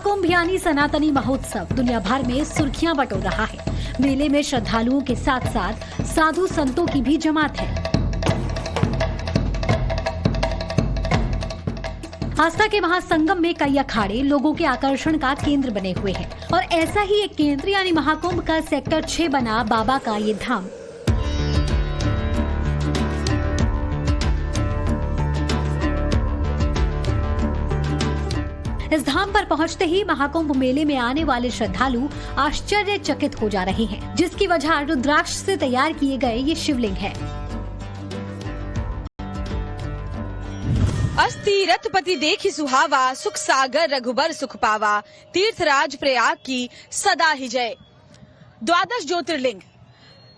महाकुंभ यानी सनातनी महोत्सव दुनिया भर में सुर्खियां बटोर रहा है। मेले में श्रद्धालुओं के साथ साथ साधु संतों की भी जमात है। आस्था के महासंगम में कई अखाड़े लोगों के आकर्षण का केंद्र बने हुए हैं और ऐसा ही एक केंद्र यानी महाकुंभ का सेक्टर 6 बना बाबा का ये धाम। इस धाम पर पहुंचते ही महाकुंभ मेले में आने वाले श्रद्धालु आश्चर्यचकित हो जा रहे हैं, जिसकी वजह रुद्राक्ष से तैयार किए गए ये शिवलिंग है। अस्ति रथपति देखी सुहावा, सुख सागर रघुबर सुख पावा, तीर्थराज प्रयाग की सदा ही जय। 12 ज्योतिर्लिंग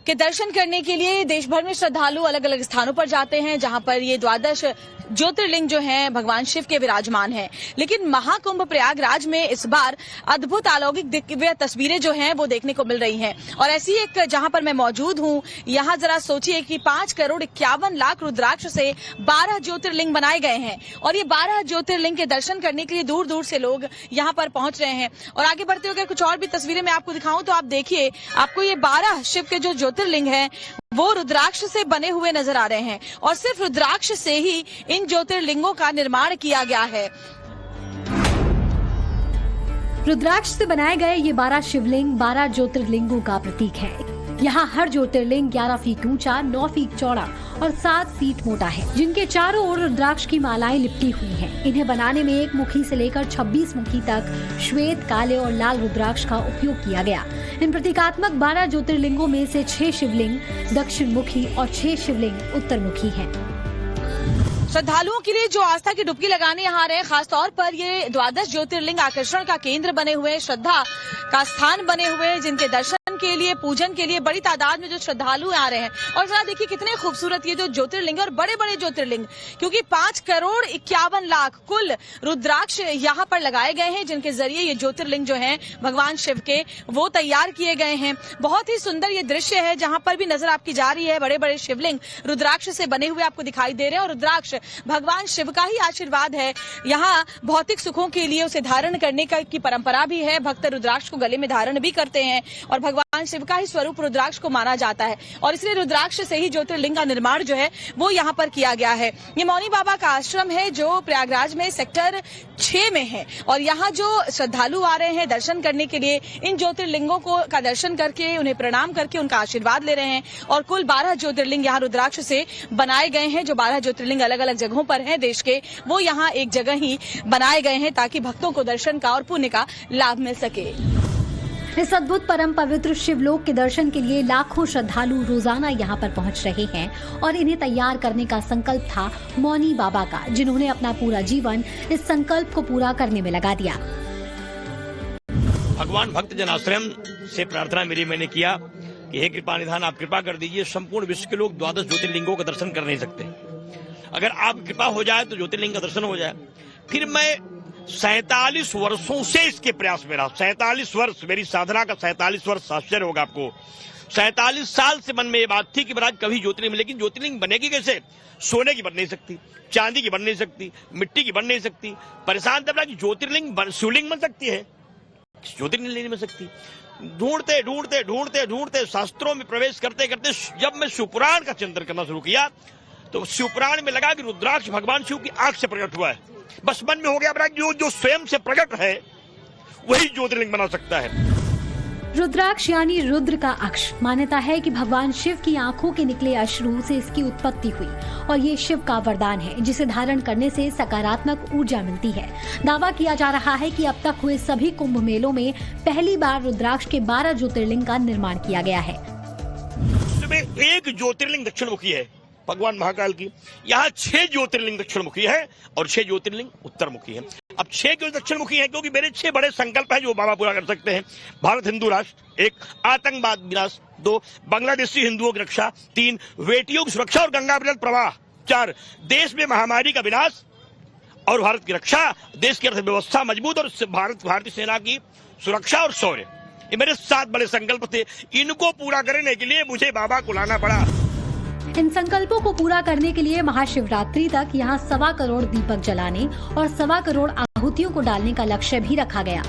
के दर्शन करने के लिए देश भर में श्रद्धालु अलग अलग स्थानों पर जाते हैं, जहां पर ये 12 ज्योतिर्लिंग जो हैं भगवान शिव के विराजमान हैं। लेकिन महाकुंभ प्रयागराज में इस बार अद्भुत अलौकिक दिव्य तस्वीरें जो हैं वो देखने को मिल रही हैं। और ऐसी एक जहां पर मैं मौजूद हूं, यहां जरा सोचिए कि 5,51,00,000 रुद्राक्ष से 12 ज्योतिर्लिंग बनाए गए हैं और ये 12 ज्योतिर्लिंग के दर्शन करने के लिए दूर दूर से लोग यहाँ पर पहुंच रहे हैं। और आगे बढ़ते हुए कुछ और भी तस्वीरें मैं आपको दिखाऊं तो आप देखिए, आपको ये 12 शिव के जो ज्योतिर्लिंग हैं वो रुद्राक्ष से बने हुए नजर आ रहे हैं और सिर्फ रुद्राक्ष से ही इन ज्योतिर्लिंगों का निर्माण किया गया है। रुद्राक्ष से बनाए गए ये 12 शिवलिंग 12 ज्योतिर्लिंगों का प्रतीक है। यहाँ हर ज्योतिर्लिंग 11 फीट ऊंचा, 9 फीट चौड़ा और 7 फीट मोटा है, जिनके चारों ओर रुद्राक्ष की मालाएं लिपटी हुई हैं। इन्हें बनाने में 1 मुखी से लेकर 26 मुखी तक श्वेत, काले और लाल रुद्राक्ष का उपयोग किया गया। इन प्रतीकात्मक 12 ज्योतिर्लिंगों में से 6 शिवलिंग दक्षिण मुखी और 6 शिवलिंग उत्तर मुखी हैं। श्रद्धालुओं के लिए जो आस्था की डुबकी लगाने यहाँ आ रहे हैं, खासतौर पर ये 12 ज्योतिर्लिंग आकर्षण का केंद्र बने हुए, श्रद्धा का स्थान बने हुए, जिनके दर्शन के लिए, पूजन के लिए बड़ी तादाद में जो श्रद्धालु आ रहे हैं। और जरा देखिए कितने खूबसूरत ये जो ज्योतिर्लिंग और बड़े बड़े ज्योतिर्लिंग, क्योंकि 5,51,00,000 कुल रुद्राक्ष यहाँ पर लगाए गए हैं, जिनके जरिए ये ज्योतिर्लिंग जो है भगवान शिव के वो तैयार किए गए हैं। बहुत ही सुंदर ये दृश्य है, जहाँ पर भी नजर आपकी जा रही है बड़े बड़े शिवलिंग रुद्राक्ष से बने हुए आपको दिखाई दे रहे हैं। और रुद्राक्ष भगवान शिव का ही आशीर्वाद है। यहाँ भौतिक सुखों के लिए उसे धारण करने की परंपरा भी है। भक्त रुद्राक्ष को गले में धारण भी करते हैं और भगवान शिव का ही स्वरूप रुद्राक्ष को माना जाता है और इसलिए रुद्राक्ष से ही ज्योतिर्लिंग का निर्माण जो है वो यहाँ पर किया गया है। ये मौनी बाबा का आश्रम है जो प्रयागराज में सेक्टर 6 में है और यहाँ जो श्रद्धालु आ रहे हैं दर्शन करने के लिए, इन ज्योतिर्लिंगों का दर्शन करके, उन्हें प्रणाम करके उनका आशीर्वाद ले रहे हैं। और कुल 12 ज्योतिर्लिंग यहाँ रुद्राक्ष से बनाए गए हैं। जो 12 ज्योतिर्लिंग अलग अलग जगहों पर हैं देश के, वो यहाँ एक जगह ही बनाए गए हैं ताकि भक्तों को दर्शन का और पुण्य का लाभ मिल सके। इस अद्भुत परम पवित्र शिवलोक के दर्शन के लिए लाखों श्रद्धालु रोजाना यहाँ पर पहुँच रहे हैं और इन्हें तैयार करने का संकल्प था मौनी बाबा का, जिन्होंने अपना पूरा जीवन इस संकल्प को पूरा करने में लगा दिया। भगवान भक्त जनाश्रम से प्रार्थना मैंने किया कि हे कृपा निधान, आप कृपा कर दीजिए, संपूर्ण विश्व के लोग 12 ज्योतिर्लिंगों का दर्शन कर नहीं सकते। अगर आप कृपा हो जाए तो ज्योतिर्लिंग का दर्शन हो जाए। फिर मैं 47 वर्षों से इसके प्रयास में रहा। 47 वर्ष मेरी साधना का 47 वर्ष, आश्चर्य होगा आपको। 47 साल से मन में ये बात थी कि महाराज कभी ज्योतिर्लिंग, लेकिन ज्योतिर्लिंग बनेगी कैसे? सोने की बन नहीं सकती, चांदी की बन नहीं सकती, मिट्टी की बन नहीं सकती। परेशान तब कि ज्योतिर्लिंग शिवलिंग बन सकती है, ज्योतिर्लिंग नहीं बन सकती। ढूंढते ढूंढते ढूंढते ढूंढते शास्त्रों में प्रवेश करते करते जब मैं शिवपुराण का चिंतन करना शुरू किया तो शिवपुराण में लगा कि रुद्राक्ष भगवान शिव की आंख से प्रकट हुआ है। बस मन में हो गया जो स्वयं से प्रकट है वही ज्योतिर्लिंग बना सकता है। रुद्राक्ष यानी रुद्र का अक्ष। मान्यता है कि भगवान शिव की आंखों के निकले अश्रु से इसकी उत्पत्ति हुई और ये शिव का वरदान है, जिसे धारण करने से सकारात्मक ऊर्जा मिलती है। दावा किया जा रहा है कि अब तक हुए सभी कुंभ मेलों में पहली बार रुद्राक्ष के 12 ज्योतिर्लिंग का निर्माण किया गया है। इसमें एक ज्योतिर्लिंग दक्षिण मुखी है भगवान महाकाल की, यहाँ 6 ज्योतिर्लिंग दक्षिण मुखी है और 6 ज्योतिर्लिंग उत्तर मुखी है। अब 6 क्यों दक्षिण मुखी है? क्योंकि मेरे 6 बड़े संकल्प है जो बाबा पूरा कर सकते हैं। भारत हिंदू राष्ट्र, 1 आतंकवाद विनाश, 2 बांग्लादेशी हिंदुओं की रक्षा, 3 बेटियों की सुरक्षा और गंगा जल प्रवाह, 4 देश में महामारी का विनाश और भारत की रक्षा, देश की अर्थव्यवस्था मजबूत और भारतीय सेना की सुरक्षा और शौर्य। ये मेरे 7 बड़े संकल्प थे। इनको पूरा करने के लिए मुझे बाबा को लाना पड़ा। इन संकल्पों को पूरा करने के लिए महाशिवरात्रि तक यहाँ 1.25 करोड़ दीपक जलाने और 1.25 करोड़ आहुतियों को डालने का लक्ष्य भी रखा गया।